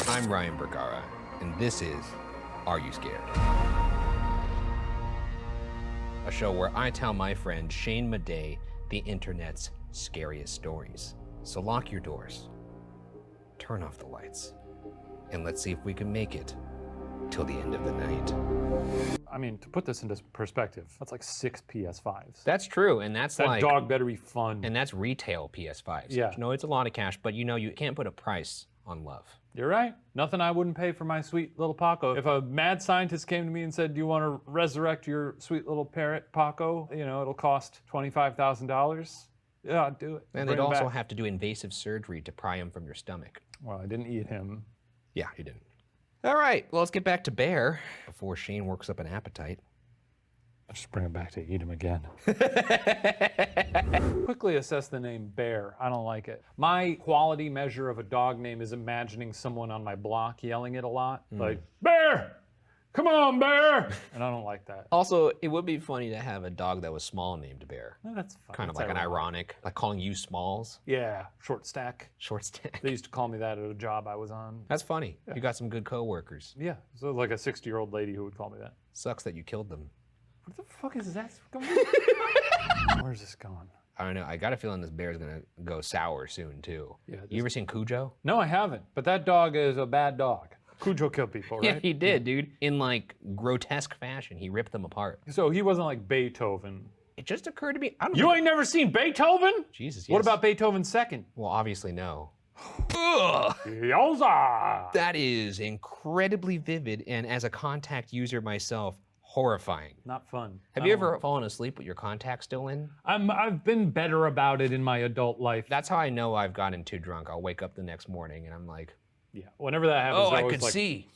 I'm Ryan Bergara, and this is Are You Scared? A show where I tell my friend Shane Madej the internet's scariest stories. So lock your doors, turn off the lights, and let's see if we can make it till the end of the night. I mean, to put this into perspective, that's like 6 PS5s. That's true, and that's That like... dog better be fun. And that's retail PS5s. Yeah. No, it's a lot of cash, but you know, you can't put a price on love. You're right. Nothing I wouldn't pay for my sweet little Paco. If a mad scientist came to me and said, do you want to resurrect your sweet little parrot, Paco? You know, it'll cost $25,000. Yeah, I'd do it. And they'd also have to do invasive surgery to pry him from your stomach. Well, I didn't eat him. Yeah, you didn't. All right, well, let's get back to Bear before Shane works up an appetite. I'll just bring him back to eat him again. Quickly assess the name Bear. I don't like it. My quality measure of a dog name is imagining someone on my block yelling it a lot. Like, Bear! Come on, Bear! And I don't like that. Also, it would be funny to have a dog that was small named Bear. No, that's fine. Kind of That's like an ironic, like calling you Smalls. Yeah, short stack. Short stack. They used to call me that at a job I was on. That's funny. You got some good coworkers. Yeah, so like a 60-year-old lady who would call me that. Sucks that you killed them. What the fuck is that going on? Where's this going? I don't know. I got a feeling this bear's gonna go sour soon too. Yeah, You ever seen Cujo? No, I haven't. But that dog is a bad dog. Cujo killed people, right? Yeah, he did, dude. In like grotesque fashion, he ripped them apart. So he wasn't like Beethoven. It just occurred to me. I don't You know. ain't never seen Beethoven? Jesus. What yes. about Beethoven's second? Well, obviously no. Ugh. Yowza! That is incredibly vivid, and as a contact user myself, horrifying. Not fun. Have you ever fallen asleep with your contact still in? I've been better about it in my adult life. That's how I know I've gotten too drunk. I'll wake up the next morning and I'm like, Yeah, whenever that happens, oh, I always could like, see.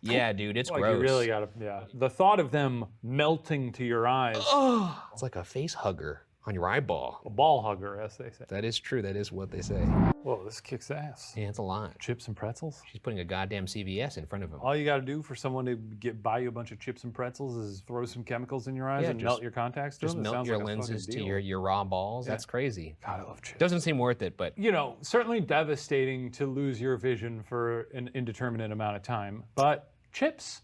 Yeah, dude, it's like gross. you really gotta, yeah. The thought of them melting to your eyes. Oh, it's like a face hugger on your eyeball. A ball hugger, as they say. That is true. That is what they say. Whoa, this kicks ass. Yeah, it's a lot. Chips and pretzels? She's putting a goddamn CVS in front of him. All you gotta do for someone to buy you a bunch of chips and pretzels is throw some chemicals in your eyes Yeah, and just- melt your contacts to Just them? That melt sounds your like a lenses fucking to deal. your raw balls. Yeah. That's crazy. God, I love chips. Doesn't seem worth it, but You know, certainly devastating to lose your vision for an indeterminate amount of time, but chips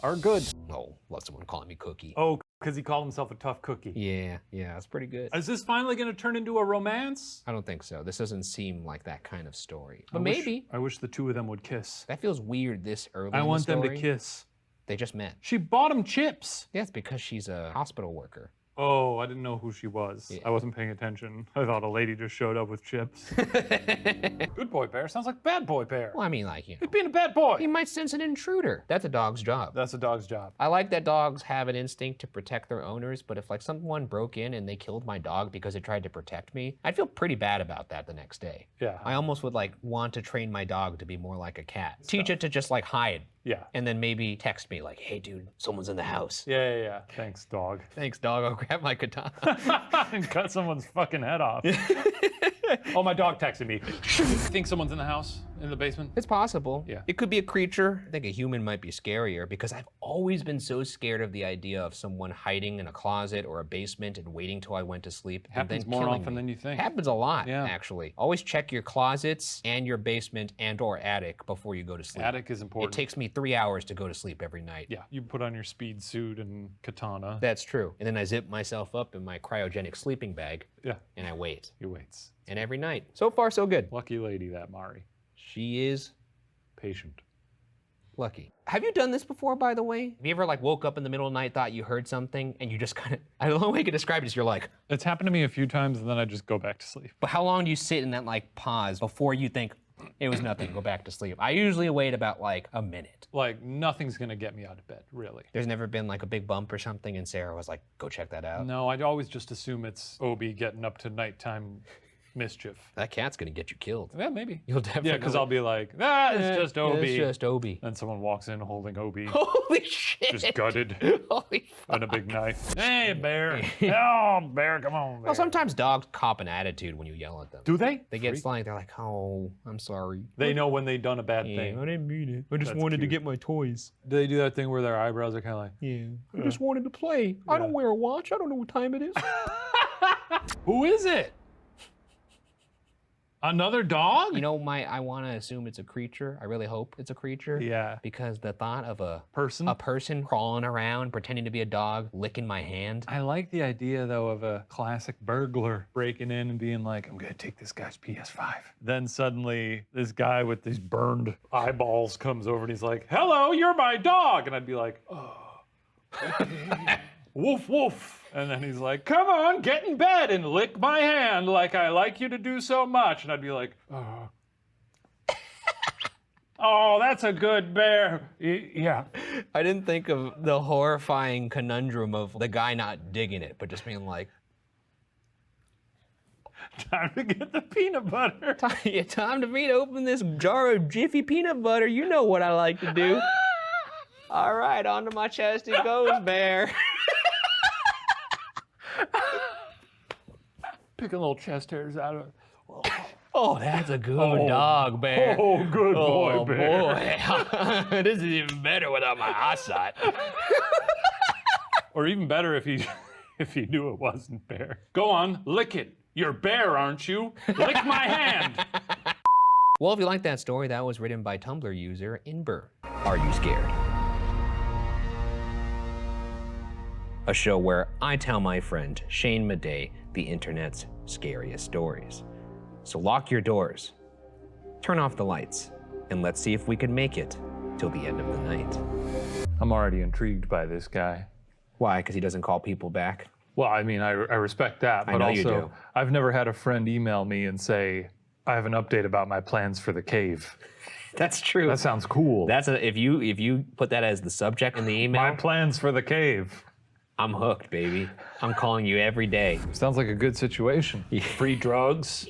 are good. oh, love someone calling me Cookie. Oh, because he called himself a tough cookie. Yeah, that's pretty good. Is this finally going to turn into a romance? I don't think so. This doesn't seem like that kind of story. But I wish- maybe. I wish the two of them would kiss. That feels weird this early I in want the them to story. kiss. They just met. She bought him chips. Yeah, it's because she's a hospital worker. Oh, I didn't know who she was. Yeah. I wasn't paying attention. I thought a lady just showed up with chips. Good boy bear. Sounds like bad boy bear. Well, I mean, like, you know, He's being a bad boy. he might sense an intruder. That's a dog's job. That's a dog's job. I like that dogs have an instinct to protect their owners, but if like someone broke in and they killed my dog because it tried to protect me, I'd feel pretty bad about that the next day. Yeah. I almost would like want to train my dog to be more like a cat. Teach it to just like hide Yeah. and then maybe text me like, hey dude, someone's in the house. Yeah. Thanks, dog. Thanks dog, I'll grab my katana. And cut someone's fucking head off. Oh, my dog texted me. You think someone's in the house? In the basement? It's possible. Yeah. It could be a creature. I think a human might be scarier because I've always been so scared of the idea of someone hiding in a closet or a basement and waiting till I went to sleep. Happens and then more killing often me. than you think. Happens a lot, Yeah. actually. Always check your closets and your basement and or attic before you go to sleep. Attic is It important. takes me 3 hours to go to sleep every night. Yeah, you put on your speed suit and katana. That's true. And then I zip myself up in my cryogenic sleeping bag Yeah, and I wait. he waits. And every night. So far, so good. Lucky lady, that Mari. She is Patient. lucky. Have you done this before, by the way? Have you ever like woke up in the middle of the night, thought you heard something, and you just kind of, I don't know the way I can describe it is you're like, It's happened to me a few times, and then I just go back to sleep. but how long do you sit in that like pause before you think it was nothing, go back to sleep? I usually wait about like a minute. Like, nothing's gonna get me out of bed, really. There's never been like a big bump or something, and Sarah was like, go check that out. No, I'd always just assume it's Obi getting up to nighttime mischief. That cat's gonna get you killed. Yeah, maybe. You'll definitely. Yeah, because I'll be like, it's just Obi. It's just Obi. Then someone walks in holding Obi, Holy shit. just gutted, Holy fuck. and a big knife. Hey, bear. Oh, bear, come on, bear. Well, sometimes dogs cop an attitude when you yell at them. Do they? They get Freak. like, they're like, oh, I'm sorry. They know when they've done a bad Yeah, thing. I didn't mean it. I just That's wanted to cute. get my toys. Do they do that thing where their eyebrows are kind of like, Yeah. I just wanted to play. I don't wear a watch. I don't know what time it is. who is it? Another dog? You know, I want to assume it's a creature. I really hope it's a creature. Yeah. Because the thought of a Person? person crawling around, pretending to be a dog, licking my hand. I like the idea, though, of a classic burglar breaking in and being like, I'm gonna take this guy's PS5. Then suddenly, this guy with these burned eyeballs comes over and he's like, hello, you're my dog. And I'd be like, oh, okay. Woof, woof. And then he's like, come on, get in bed and lick my hand like I like you to do so much. And I'd be like, oh. Oh, that's a good bear. Yeah. I didn't think of the horrifying conundrum of the guy not digging it, but just being like, Time to get the peanut butter. time to me to open this jar of Jiffy peanut butter. You know what I like to do. All right, onto my chest it goes, bear. Picking little chest hairs out of it. Oh, that's a good dog, bear. Oh, good boy, bear. Boy. This is even better without my eyesight. Or even better if he knew it wasn't bear. Go on, lick it. You're bear, aren't you? Lick my hand. Well, if you like that story, that was written by Tumblr user Inber. Are you scared? A show where I tell my friend Shane Madej the internet's scariest stories. So lock your doors, turn off the lights, and let's see if we can make it till the end of the night. I'm already intrigued by this guy. Why? Because he doesn't call people back? Well, I mean, I respect that, but know also, you do. I've never had a friend email me and say, I have an update about my plans for the cave. That's true. That sounds cool. If you put that as the subject in the email, My plans for the cave. I'm hooked, baby. I'm calling you every day. Sounds like a good situation. Free drugs,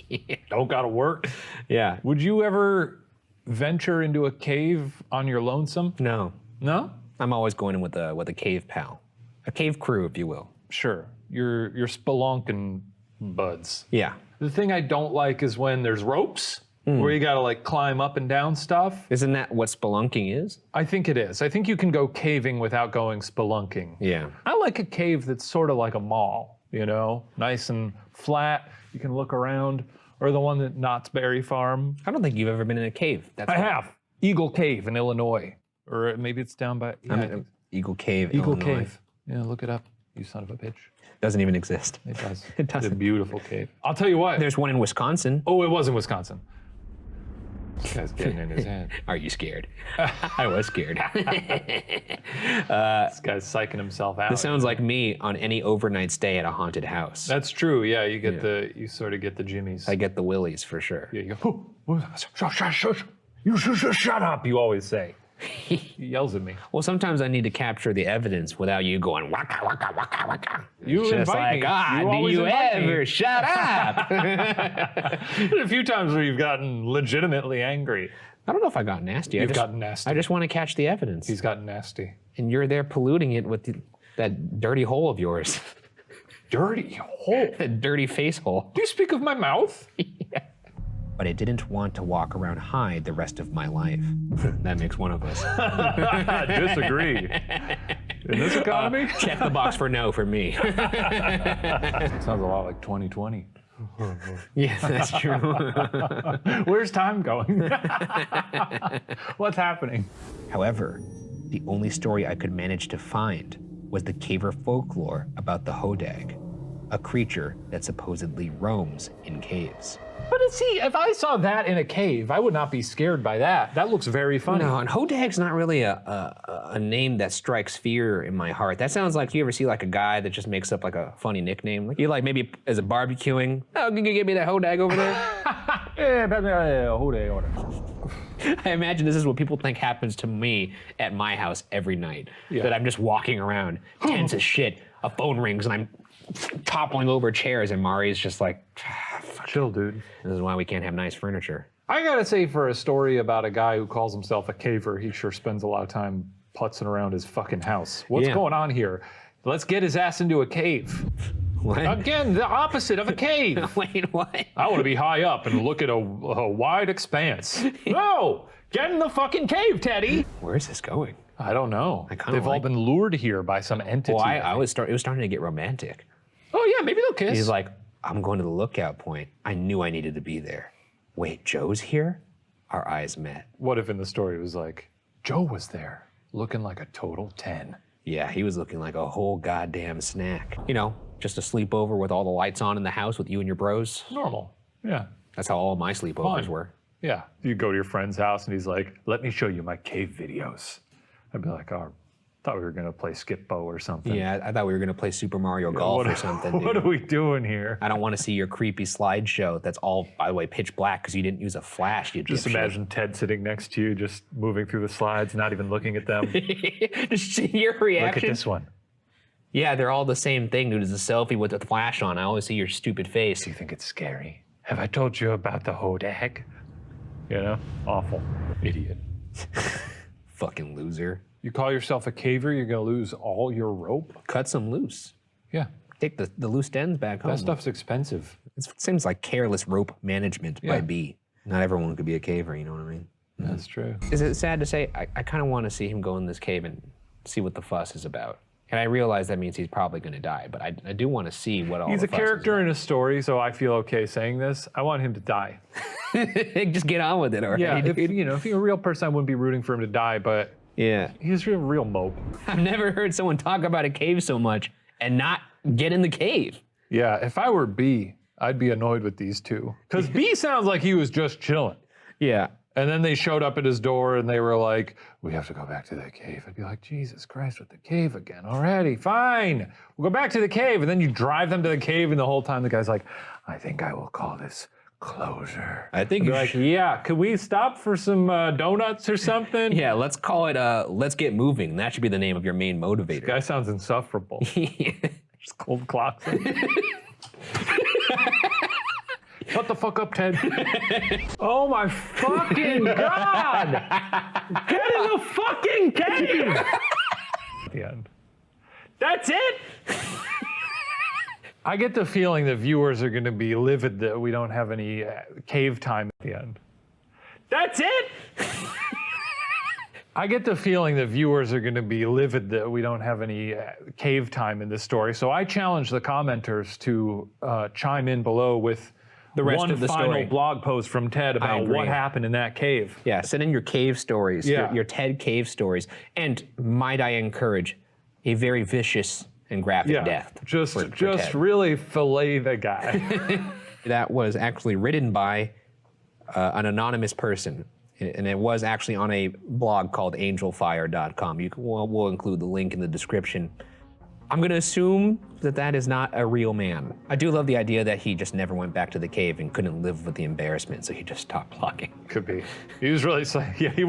don't gotta work. Yeah. Would you ever venture into a cave on your lonesome? No. No? I'm always going in with a cave pal. A cave crew, if you will. Sure. You're spelunking buds. Yeah. The thing I don't like is when there's ropes where you gotta like climb up and down stuff. Isn't that what spelunking is? I think it is. I think you can go caving without going spelunking. Yeah. I like a cave that's sort of like a mall, you know, nice and flat. You can look around. Or the one at Knott's Berry Farm. I don't think you've ever been in a cave. I have. Eagle Cave in Illinois. Or maybe it's down by Eagle Cave, Eagle Illinois. Cave. Yeah, look it up, you son of a bitch. Doesn't even exist. It does. It doesn't. It's a beautiful cave. I'll tell you what. There's one in Wisconsin. Oh, it was in Wisconsin. This guy's getting in his head. Are you scared? I was scared. This guy's psyching himself out. This sounds like me on any overnight stay at a haunted house. That's true. Yeah, you get you sort of get the jimmies. I get the willies for sure. Yeah, you go. You shut up. You always say. He yells at me. Well, sometimes I need to capture the evidence without you going waka waka waka waka. You Just invite like, me. ah, You do always you invite me." ever shut up? There's a few times where you've gotten legitimately angry. I don't know if I got nasty. You've gotten nasty. I just want to catch the evidence. He's gotten nasty. And you're there polluting it with that dirty hole of yours. Dirty hole. That dirty face hole. Do you speak of my mouth? Yeah. But I didn't want to walk around high the rest of my life. That makes one of us. Disagree. In this economy? Check the box for no for me. Sounds a lot like 2020. Yeah, that's true. Where's time going? What's happening? However, the only story I could manage to find was the caver folklore about the hodag, a creature that supposedly roams in caves. But see, if I saw that in a cave, I would not be scared by that. That looks very funny. No, and hodag's not really a name that strikes fear in my heart. That sounds like you ever see like a guy that just makes up like a funny nickname. Like you like maybe as a barbecuing, oh, can you give me that hodag over there? Hodag order. I imagine this is what people think happens to me at my house every night. Yeah. That I'm just walking around, tense as shit, a phone rings and I'm toppling over chairs and Mari's just like, Chill, dude. this is why we can't have nice furniture. I gotta say, for a story about a guy who calls himself a caver, he sure spends a lot of time putzing around his fucking house. What's Yeah. going on here? Let's get his ass into a cave. What? Again, the opposite of a cave. Wait, what? I want to be high up and look at a wide expanse. No! Get in the fucking cave, Teddy! Where is this going? I don't know. kinda They've all like- been lured here by some entity. Well, it was starting to get romantic. Oh, yeah, maybe they'll kiss. He's like, I'm going to the lookout point. I knew I needed to be there. Wait, Joe's here? Our eyes met. What if in the story it was like, Joe was there, looking like a total 10. Yeah, he was looking like a whole goddamn snack. You know, just a sleepover with all the lights on in the house with you and your bros. Normal, yeah. That's how all my sleepovers Fun. were. Yeah, you go to your friend's house and he's like, let me show you my cave videos. I'd be like, oh, thought we were gonna play Skip-Bo or something. Yeah, I thought we were gonna play Super Mario Golf or something. What dude. are we doing here? I don't want to see your creepy slideshow that's all, by the way, pitch black because you didn't use a flash. You Just imagine Ted sitting next to you, just moving through the slides, not even looking at them. Just see your reaction. Look at this one. Yeah, they're all the same thing, dude. It's a selfie with a flash on. I always see your stupid face. Do you think it's scary? Have I told you about the hodag? You know, awful. Idiot. Fucking loser. You call yourself a caver, you're gonna lose all your rope? Cut some loose. Yeah, Take the loose ends back home. that stuff's expensive. It seems like careless rope management by Yeah. B. Not everyone could be a caver, you know what I mean? That's true. Is it sad to say, I kind of want to see him go in this cave and see what the fuss is about. And I realize that means he's probably going to die, but I do want to see what all He's the a fuss is character in a story, so I feel okay saying this. I want him to die. about. Just get on with it already. Yeah, if, dude. you know, if he were a real person, I wouldn't be rooting for him to die, but Yeah. he's a real mope. I've never heard someone talk about a cave so much and not get in the cave. Yeah, if I were B, I'd be annoyed with these two. Because B sounds like he was just chilling. Yeah. And then they showed up at his door and they were like, we have to go back to the cave. I'd be like, Jesus Christ, with the cave again already. Fine, we'll go back to the cave. And then you drive them to the cave and the whole time the guy's like, I think I will call this closure. I think I'd you be like, yeah, could we stop for some donuts or something? Yeah, let's call it Let's Get Moving. That should be the name of your main motivator. Guy sounds insufferable. Just cold clocks. Shut the fuck up, Ted. Oh my fucking God! Get in the fucking cave! The end. That's it? I get the feeling that viewers are going to be livid that we don't have any cave time at the end. That's it? I get the feeling that viewers are going to be livid that we don't have any cave time in this story. So I challenge the commenters to chime in below with The rest one of the final story. blog post from Ted about agree. what happened in that cave. Yeah, send in your cave stories, Yeah. your Ted cave stories. And might I encourage a very vicious and graphic death. Just for Ted. really fillet the guy. That was actually written by an anonymous person. And it was actually on a blog called angelfire.com. We'll include the link in the description. I'm going to assume that that is not a real man. I do love the idea that he just never went back to the cave and couldn't live with the embarrassment, so he just stopped blogging. Could be. He was really, yeah, he